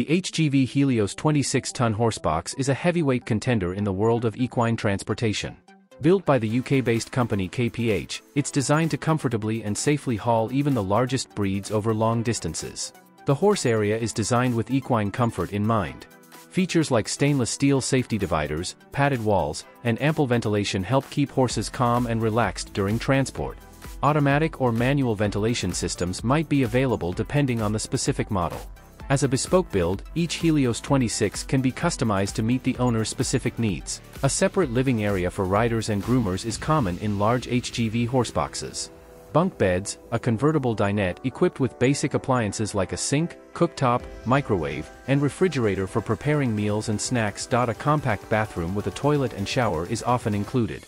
The HGV Helios 26-ton horsebox is a heavyweight contender in the world of equine transportation. Built by the UK-based company KPH, it's designed to comfortably and safely haul even the largest breeds over long distances. The horse area is designed with equine comfort in mind. Features like stainless steel safety dividers, padded walls, and ample ventilation help keep horses calm and relaxed during transport. Automatic or manual ventilation systems might be available depending on the specific model. As a bespoke build, each Helios 26 can be customized to meet the owner's specific needs. A separate living area for riders and groomers is common in large HGV horseboxes. Bunk beds, a convertible dinette equipped with basic appliances like a sink, cooktop, microwave, and refrigerator for preparing meals and snacks. A compact bathroom with a toilet and shower is often included.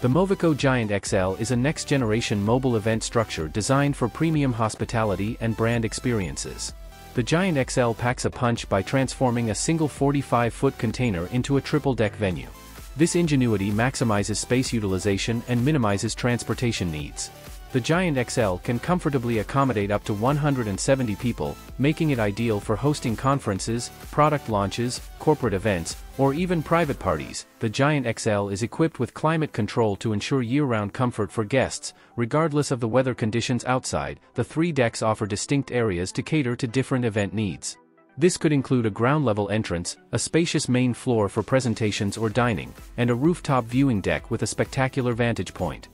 The Movico Giant XL is a next-generation mobile event structure designed for premium hospitality and brand experiences. The Giant XL packs a punch by transforming a single 45-foot container into a triple-deck venue. This ingenuity maximizes space utilization and minimizes transportation needs. The Giant XL can comfortably accommodate up to 170 people, making it ideal for hosting conferences, product launches, corporate events, or even private parties. The Giant XL is equipped with climate control to ensure year-round comfort for guests, regardless of the weather conditions outside. The 3 decks offer distinct areas to cater to different event needs. This could include a ground-level entrance, a spacious main floor for presentations or dining, and a rooftop viewing deck with a spectacular vantage point.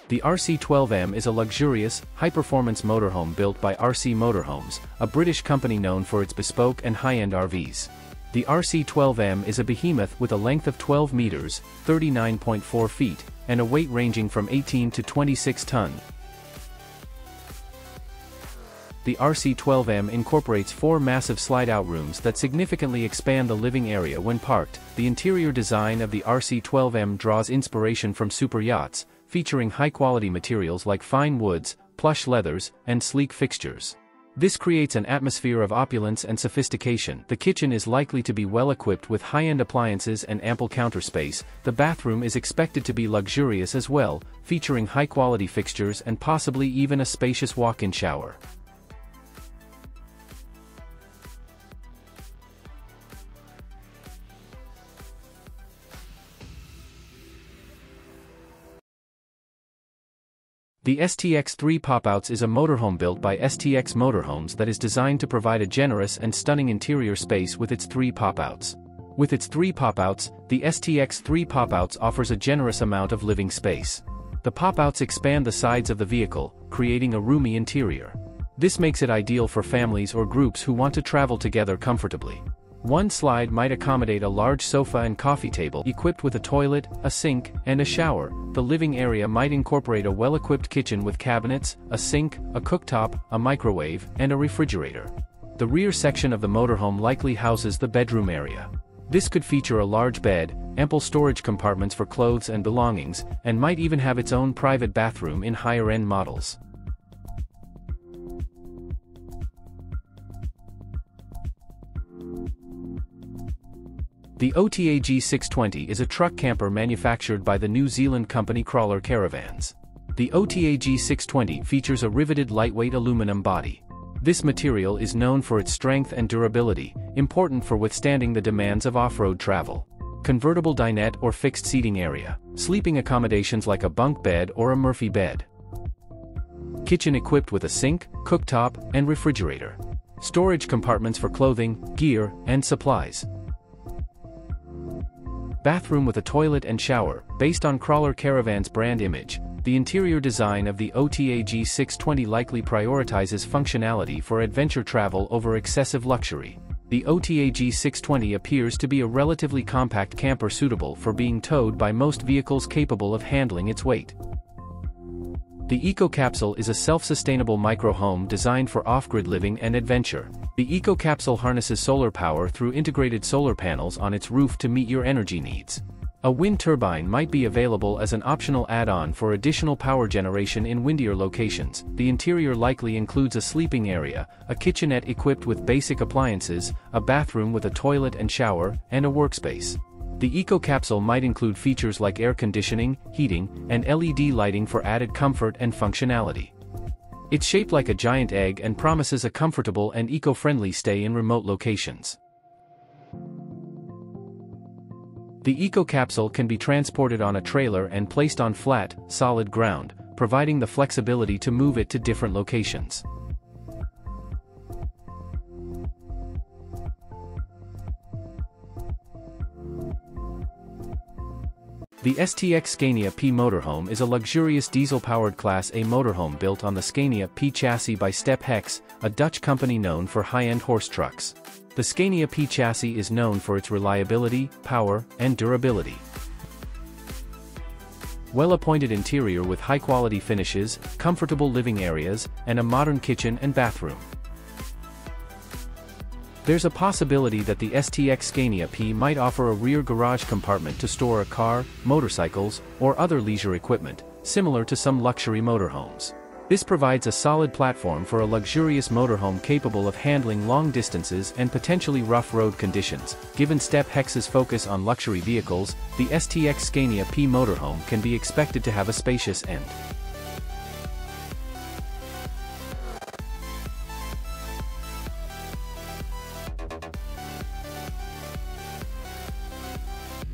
The RC12M is a luxurious, high-performance motorhome built by RC Motorhomes, a British company known for its bespoke and high-end RVs. The RC12M is a behemoth with a length of 12 meters, 39.4 feet, and a weight ranging from 18 to 26 tons. The RC12M incorporates 4 massive slide-out rooms that significantly expand the living area when parked. The interior design of the RC12M draws inspiration from super yachts, featuring high-quality materials like fine woods, plush leathers, and sleek fixtures. This creates an atmosphere of opulence and sophistication. The kitchen is likely to be well equipped with high-end appliances and ample counter space. The bathroom is expected to be luxurious as well, featuring high-quality fixtures and possibly even a spacious walk-in shower. The STX 3 Pop-Outs is a motorhome built by STX Motorhomes that is designed to provide a generous and stunning interior space with its 3 pop-outs. With its 3 pop-outs, the STX 3 Pop-Outs offers a generous amount of living space. The pop-outs expand the sides of the vehicle, creating a roomy interior. This makes it ideal for families or groups who want to travel together comfortably. One slide might accommodate a large sofa and coffee table equipped with a toilet, a sink, and a shower. The living area might incorporate a well-equipped kitchen with cabinets, a sink, a cooktop, a microwave, and a refrigerator. The rear section of the motorhome likely houses the bedroom area. This could feature a large bed, ample storage compartments for clothes and belongings, and might even have its own private bathroom in higher-end models. The OTAG 620 is a truck camper manufactured by the New Zealand company Crawler Caravans. The OTAG 620 features a riveted lightweight aluminum body. This material is known for its strength and durability, important for withstanding the demands of off-road travel. Convertible dinette or fixed seating area, sleeping accommodations like a bunk bed or a Murphy bed. Kitchen equipped with a sink, cooktop, and refrigerator. Storage compartments for clothing, gear, and supplies. Bathroom with a toilet and shower. Based on Crawler Caravan's brand image, the interior design of the OTAG 620 likely prioritizes functionality for adventure travel over excessive luxury. The OTAG 620 appears to be a relatively compact camper suitable for being towed by most vehicles capable of handling its weight. The Eco Capsule is a self-sustainable micro-home designed for off-grid living and adventure. The Eco Capsule harnesses solar power through integrated solar panels on its roof to meet your energy needs. A wind turbine might be available as an optional add-on for additional power generation in windier locations. The interior likely includes a sleeping area, a kitchenette equipped with basic appliances, a bathroom with a toilet and shower, and a workspace. The Eco Capsule might include features like air conditioning, heating, and LED lighting for added comfort and functionality. It's shaped like a giant egg and promises a comfortable and eco-friendly stay in remote locations. The Eco Capsule can be transported on a trailer and placed on flat, solid ground, providing the flexibility to move it to different locations. The STX Scania P motorhome is a luxurious diesel-powered Class A motorhome built on the Scania P chassis by STX, a Dutch company known for high-end horse trucks. The Scania P chassis is known for its reliability, power, and durability. Well-appointed interior with high-quality finishes, comfortable living areas, and a modern kitchen and bathroom. There's a possibility that the STX Scania P might offer a rear garage compartment to store a car, motorcycles, or other leisure equipment, similar to some luxury motorhomes. This provides a solid platform for a luxurious motorhome capable of handling long distances and potentially rough road conditions. Given STX's focus on luxury vehicles, the STX Scania P motorhome can be expected to have a spacious end.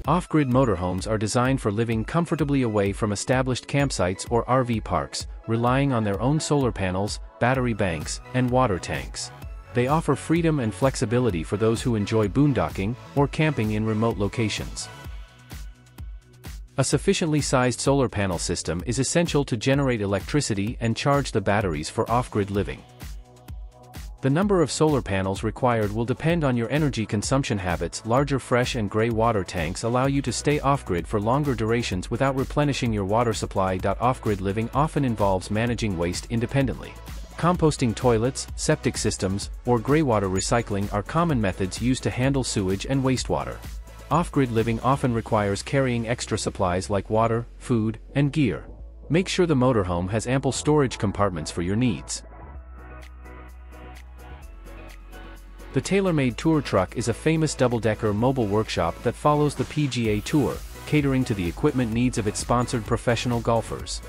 Off-grid motorhomes are designed for living comfortably away from established campsites or RV parks, relying on their own solar panels, battery banks, and water tanks. They offer freedom and flexibility for those who enjoy boondocking or camping in remote locations. A sufficiently sized solar panel system is essential to generate electricity and charge the batteries for off-grid living. The number of solar panels required will depend on your energy consumption habits. Larger fresh and gray water tanks allow you to stay off-grid for longer durations without replenishing your water supply. Off-grid living often involves managing waste independently. Composting toilets, septic systems, or greywater recycling are common methods used to handle sewage and wastewater. Off-grid living often requires carrying extra supplies like water, food, and gear. Make sure the motorhome has ample storage compartments for your needs. The TaylorMade Tour Truck is a famous double-decker mobile workshop that follows the PGA Tour, catering to the equipment needs of its sponsored professional golfers.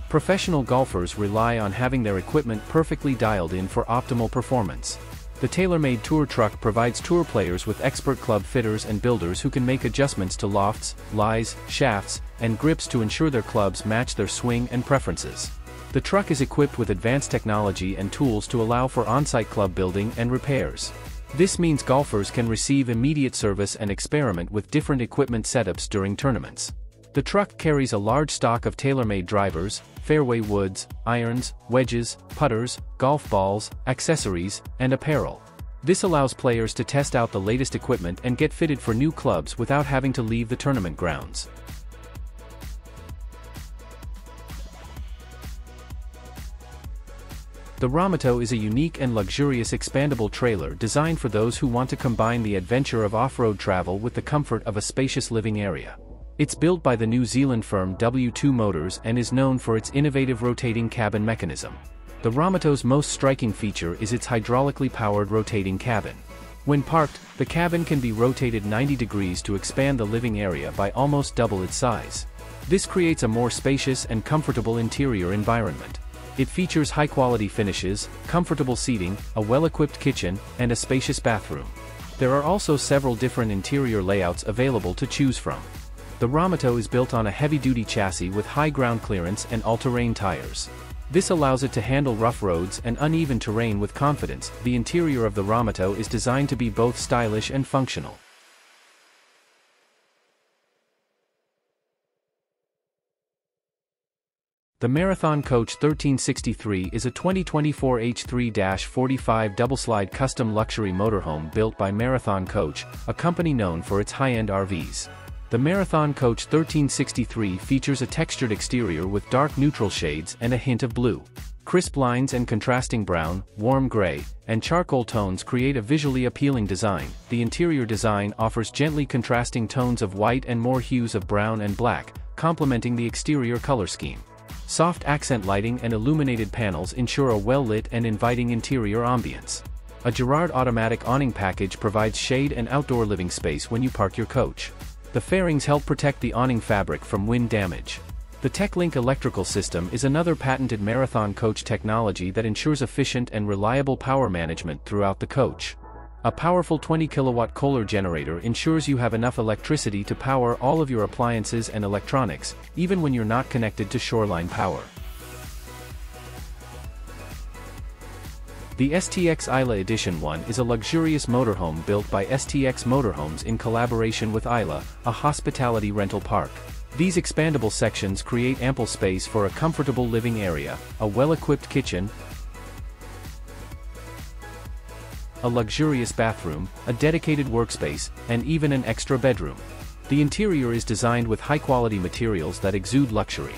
Professional golfers rely on having their equipment perfectly dialed in for optimal performance. The TaylorMade Tour Truck provides tour players with expert club fitters and builders who can make adjustments to lofts, lies, shafts, and grips to ensure their clubs match their swing and preferences. The truck is equipped with advanced technology and tools to allow for on-site club building and repairs. This means golfers can receive immediate service and experiment with different equipment setups during tournaments. The truck carries a large stock of TaylorMade drivers, fairway woods, irons, wedges, putters, golf balls, accessories, and apparel. This allows players to test out the latest equipment and get fitted for new clubs without having to leave the tournament grounds. The Romotow is a unique and luxurious expandable trailer designed for those who want to combine the adventure of off-road travel with the comfort of a spacious living area. It's built by the New Zealand firm W2 Motors and is known for its innovative rotating cabin mechanism. The Romotow's most striking feature is its hydraulically powered rotating cabin. When parked, the cabin can be rotated 90 degrees to expand the living area by almost double its size. This creates a more spacious and comfortable interior environment. It features high-quality finishes, comfortable seating, a well-equipped kitchen, and a spacious bathroom. There are also several different interior layouts available to choose from. The Romotow is built on a heavy-duty chassis with high ground clearance and all-terrain tires. This allows it to handle rough roads and uneven terrain with confidence. The interior of the Romotow is designed to be both stylish and functional. The Marathon Coach 1363 is a 2024 H3-45 double-slide custom luxury motorhome built by Marathon Coach, a company known for its high-end RVs. The Marathon Coach 1363 features a textured exterior with dark neutral shades and a hint of blue. Crisp lines and contrasting brown, warm gray, and charcoal tones create a visually appealing design. The interior design offers gently contrasting tones of white and more hues of brown and black, complementing the exterior color scheme. Soft accent lighting and illuminated panels ensure a well-lit and inviting interior ambience. A Girard automatic awning package provides shade and outdoor living space when you park your coach. The fairings help protect the awning fabric from wind damage. The TechLink electrical system is another patented marathon coach technology that ensures efficient and reliable power management throughout the coach. A powerful 20-kilowatt Kohler generator ensures you have enough electricity to power all of your appliances and electronics, even when you're not connected to shoreline power. The STX Eila Edition One is a luxurious motorhome built by STX Motorhomes in collaboration with Eila, a hospitality rental park. These expandable sections create ample space for a comfortable living area, a well-equipped kitchen, a luxurious bathroom, a dedicated workspace, and even an extra bedroom. The interior is designed with high-quality materials that exude luxury.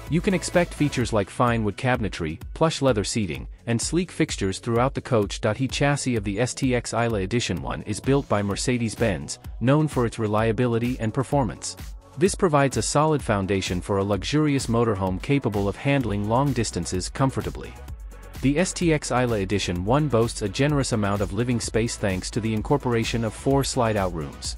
You can expect features like fine wood cabinetry, plush leather seating, and sleek fixtures throughout the coach. The chassis of the STX Eila Edition One is built by Mercedes-Benz, known for its reliability and performance. This provides a solid foundation for a luxurious motorhome capable of handling long distances comfortably. The STX Eila Edition One boasts a generous amount of living space thanks to the incorporation of 4 slide-out rooms.